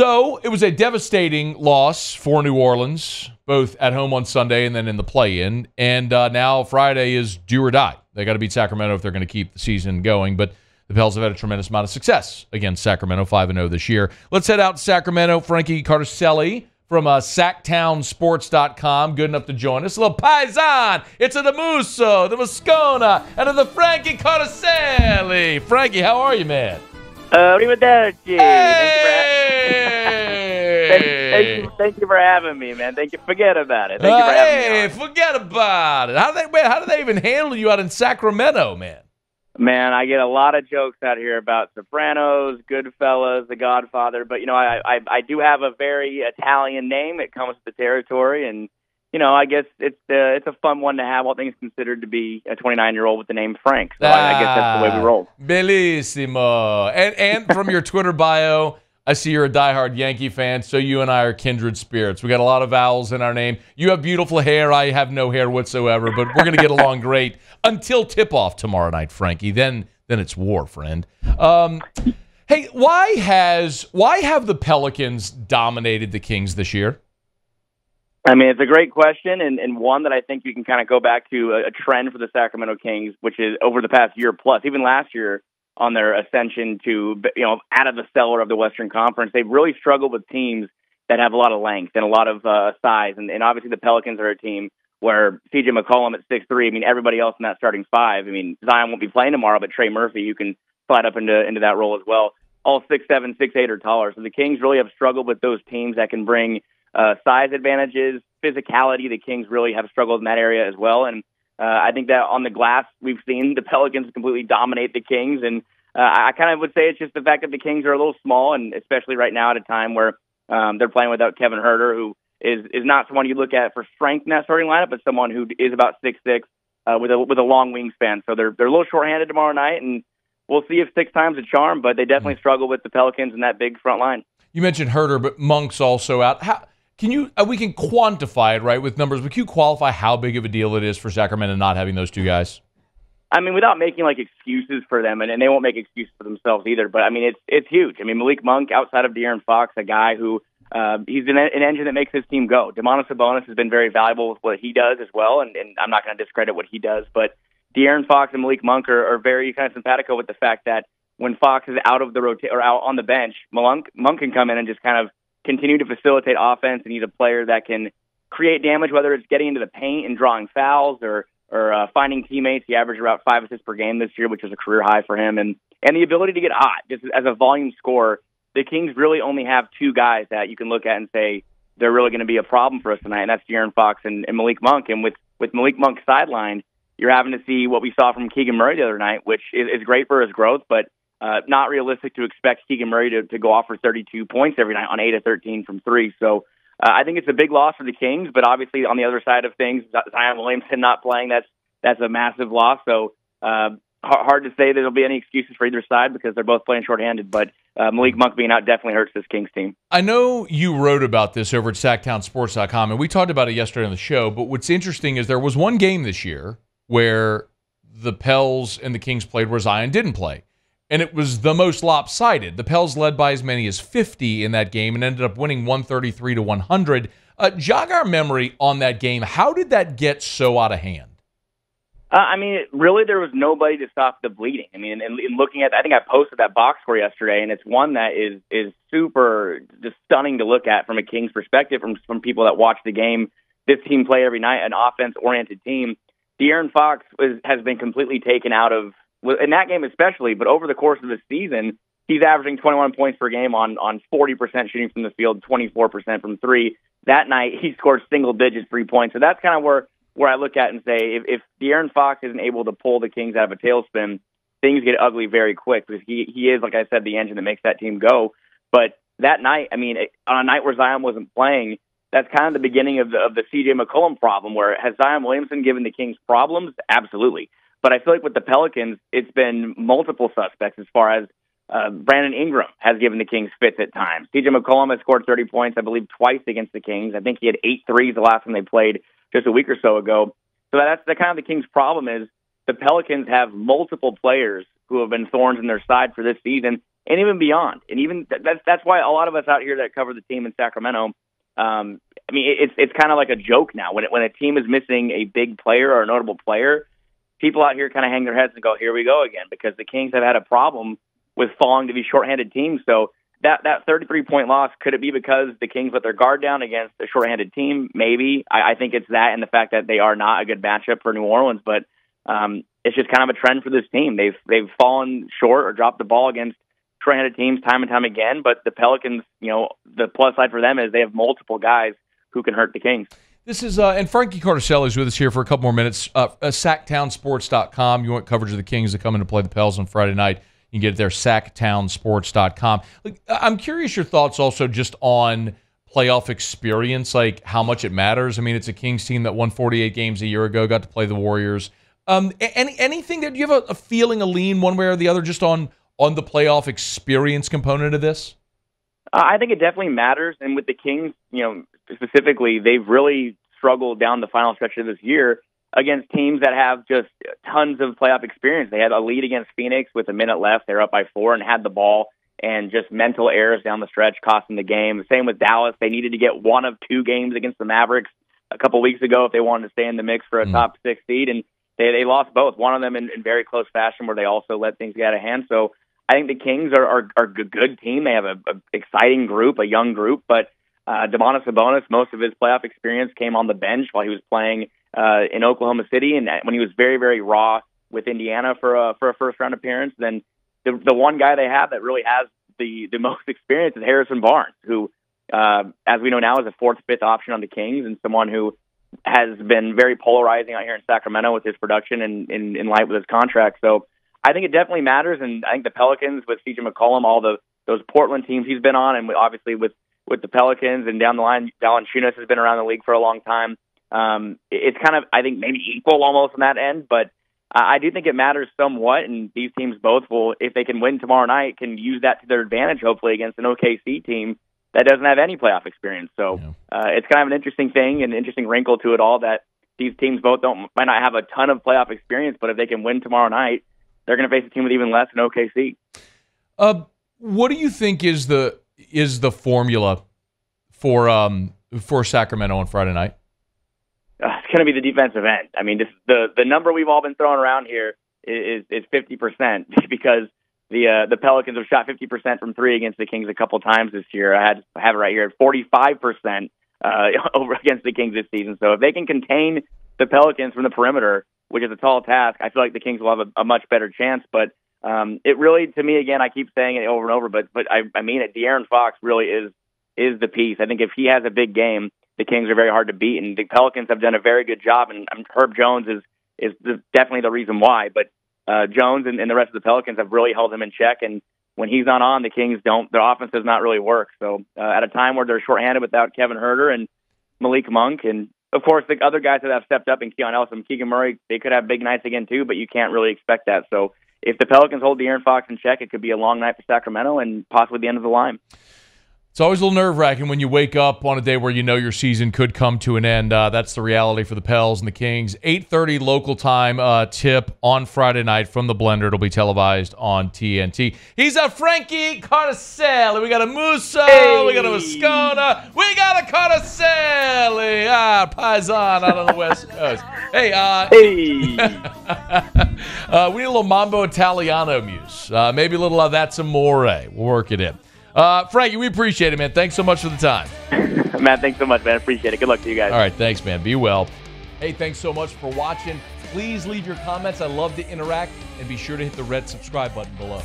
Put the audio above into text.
So it was a devastating loss for New Orleans, both at home on Sunday and then in the play-in. And now Friday is do or die. They got to beat Sacramento if they're going to keep the season going. But the Pels have had a tremendous amount of success against Sacramento, 5-0 this year. Let's head out to Sacramento. Frankie Cartoscelli from SacTownSports.com, good enough to join us. A little Paisan. It's a the Musso, the Moscona, and the Frankie Cartoscelli. Frankie, how are you, man? Arrivederci. Hey! Thank you for having me, man. Forget about it. Thank you for having me on. Forget about it. How do they even handle you out in Sacramento, man? Man, I get a lot of jokes out here about Sopranos, Goodfellas, The Godfather, but I do have a very Italian name. It comes with the territory, and I guess it's a fun one to have, all things considered, to be a 29-year-old with the name Frank. So I guess that's the way we roll. Bellissimo. And from your Twitter bio, I see you're a diehard Yankee fan, so you and I are kindred spirits. We got a lot of vowels in our name. You have beautiful hair. I have no hair whatsoever, but we're going to get along great until tip-off tomorrow night, Frankie. Then it's war, friend. Hey, why have the Pelicans dominated the Kings this year? I mean, it's a great question, and one that I think you can kind of go back to a trend for the Sacramento Kings, which is over the past year plus, even last year, on their ascension to, out of the cellar of the Western Conference. They've really struggled with teams that have a lot of length and a lot of size. And obviously the Pelicans are a team where C.J. McCollum at 6'3", I mean, everybody else in that starting five. I mean, Zion won't be playing tomorrow, but Trey Murphy, you can slide up into that role as well. All 6'7", 6'8", or taller. So the Kings really have struggled with those teams that can bring size advantages, physicality. The Kings really have struggled in that area as well. And I think that on the glass, we've seen the Pelicans completely dominate the Kings. And I kind of would say it's just the fact that the Kings are a little small, and especially right now at a time where they're playing without Kevin Huerter, who is not someone you look at for strength in that starting lineup, but someone who is about 6'6", with a long wingspan. So they're a little shorthanded tomorrow night, and we'll see if 6 times a charm, but they definitely struggle with the Pelicans and that big front line. You mentioned Huerter, but Monk's also out. How can you? We can quantify it, right, with numbers. But can you qualify how big of a deal it is for Sacramento not having those two guys? I mean, without making excuses for them, and they won't make excuses for themselves either. But I mean, it's huge. I mean, Malik Monk, outside of De'Aaron Fox, a guy who he's an engine that makes his team go. Domantas Sabonis has been very valuable with what he does as well, and I'm not going to discredit what he does. But De'Aaron Fox and Malik Monk are very kind of simpatico with the fact that when Fox is out of the or out on the bench, Monk can come in and just kind of continue to facilitate offense, and he's a player that can create damage, whether it's getting into the paint and drawing fouls or finding teammates. He averaged about 5 assists per game this year, which is a career high for him, and the ability to get hot. Just as a volume scorer, the Kings really only have 2 guys that you can look at and say they're really going to be a problem for us tonight, and that's De'Aaron Fox and Malik Monk. And with Malik Monk sidelined, you're having to see what we saw from Keegan Murray the other night, which is great for his growth, but not realistic to expect Keegan Murray to go off for 32 points every night on 8 of 13 from 3. So I think it's a big loss for the Kings, but obviously on the other side of things, Zion Williamson not playing, that's a massive loss. So hard to say there'll be any excuses for either side because they're both playing shorthanded, but Malik Monk being out definitely hurts this Kings team. I know you wrote about this over at SacTownSports.com, and we talked about it yesterday on the show, but what's interesting is there was one game this year where the Pels and the Kings played where Zion didn't play. And it was the most lopsided. The Pels led by as many as 50 in that game and ended up winning 133-100. Jog our memory on that game. How did that get so out of hand? I mean, really, there was nobody to stop the bleeding. I mean, in looking at, I think I posted that box score yesterday, and it's one that is super just stunning to look at from a Kings perspective, from people that watch the game. This team play every night, an offense-oriented team. De'Aaron Fox has been completely taken out of, in that game especially, but over the course of the season, he's averaging 21 points per game on 40% shooting from the field, 24% from 3. That night, he scored single-digit 3 points. So that's kind of where I look at and say, if De'Aaron Fox isn't able to pull the Kings out of a tailspin, things get ugly very quick because he is, like I said, the engine that makes that team go. But that night, I mean, on a night where Zion wasn't playing, that's kind of the beginning of the C.J. McCollum problem, where has Zion Williamson given the Kings problems? Absolutely. But I feel like with the Pelicans, it's been multiple suspects as far as Brandon Ingram has given the Kings fits at times. C.J. McCollum has scored 30 points, I believe, twice against the Kings. I think he had 8 threes the last time they played just a week or so ago. So that's the kind of the Kings' problem is the Pelicans have multiple players who have been thorns in their side for this season, and even beyond. And even that's why a lot of us out here that cover the team in Sacramento, I mean, it's kind of like a joke now. When a team is missing a big player or a notable player, people out here kind of hang their heads and go, here we go again, because the Kings have had a problem with falling to these shorthanded teams. So that 33-point loss, could it be because the Kings let their guard down against a shorthanded team? Maybe. I think it's that and the fact that they are not a good matchup for New Orleans, but it's just kind of a trend for this team. They've fallen short or dropped the ball against shorthanded teams time and time again, but the Pelicans, the plus side for them is they have multiple guys who can hurt the Kings. This is, and Frankie Cartoscelli is with us here for a couple more minutes. SacTownSports.com. You want coverage of the Kings that come in to play the Pels on Friday night. You can get it there, SacTownSports.com. I'm curious your thoughts also just on playoff experience, like how much it matters. I mean, it's a Kings team that won 48 games a year ago, got to play the Warriors. Anything that you have a feeling, a lean one way or the other just on the playoff experience component of this? I think it definitely matters. And with the Kings, specifically, they've really struggled down the final stretch of this year against teams that have just tons of playoff experience. They had a lead against Phoenix with a minute left. They were up by 4 and had the ball, and just mental errors down the stretch cost them the game. The same with Dallas. They needed to get one of 2 games against the Mavericks a couple weeks ago if they wanted to stay in the mix for a top 6 seed, and they lost both. One of them in very close fashion where they also let things get out of hand. So I think the Kings are a good team. They have an exciting group, a young group, but Domantas Sabonis, most of his playoff experience came on the bench while he was playing in Oklahoma City, and when he was very, very raw with Indiana for a first-round appearance. Then the one guy they have that really has the most experience is Harrison Barnes, who, as we know now, is a 4th, 5th option on the Kings, and someone who has been very polarizing out here in Sacramento with his production and in light with his contract. So I think it definitely matters, and I think the Pelicans with CJ McCollum, all those Portland teams he's been on, and obviously with the Pelicans and down the line, Valanciunas has been around the league for a long time. It's kind of, I think, maybe equal almost on that end, but I do think it matters somewhat, and these teams both will, if they can win tomorrow night, can use that to their advantage, hopefully, against an OKC team that doesn't have any playoff experience. So it's kind of an interesting thing, an interesting wrinkle to it all, that these teams both might not have a ton of playoff experience, but if they can win tomorrow night, they're going to face a team with even less than OKC. What do you think is the formula for Sacramento on Friday night? It's going to be the defensive end. I mean, the number we've all been throwing around here is 50% because the Pelicans have shot 50% from 3 against the Kings a couple times this year. I have it right here at 45% over against the Kings this season. So if they can contain the Pelicans from the perimeter, which is a tall task, I feel like the Kings will have a much better chance. But it really, to me, again, I keep saying it over and over, but I mean it. De'Aaron Fox really is the piece. I think if he has a big game, the Kings are very hard to beat, and the Pelicans have done a very good job. And Herb Jones is definitely the reason why. But Jones and the rest of the Pelicans have really held him in check. And when he's not on, the Kings don't. Their offense does not really work. So at a time where they're shorthanded without Kevin Huerter and Malik Monk, and of course the other guys that have stepped up, in Keon Ellis and Keegan Murray, they could have big nights again too. But you can't really expect that. So if the Pelicans hold De'Aaron Fox in check, it could be a long night for Sacramento and possibly the end of the line. It's always a little nerve-wracking when you wake up on a day where you know your season could come to an end. That's the reality for the Pels and the Kings. 8:30 local time tip on Friday night from the Blender. It'll be televised on TNT. He's a Frankie Cartoscelli. We got a Musso. Hey. We got a Moscona. We got a Cartoscelli. Paisan out on the West Coast. Hey. We need a little Mambo Italiano muse. Maybe a little of That's Amore. We'll work it in. Frankie, we appreciate it, man. Thanks so much for the time. Matt, thanks so much, man. Appreciate it. Good luck to you guys. All right, thanks, man. Be well. Hey, thanks so much for watching. Please leave your comments. I love to interact, and be sure to hit the red subscribe button below.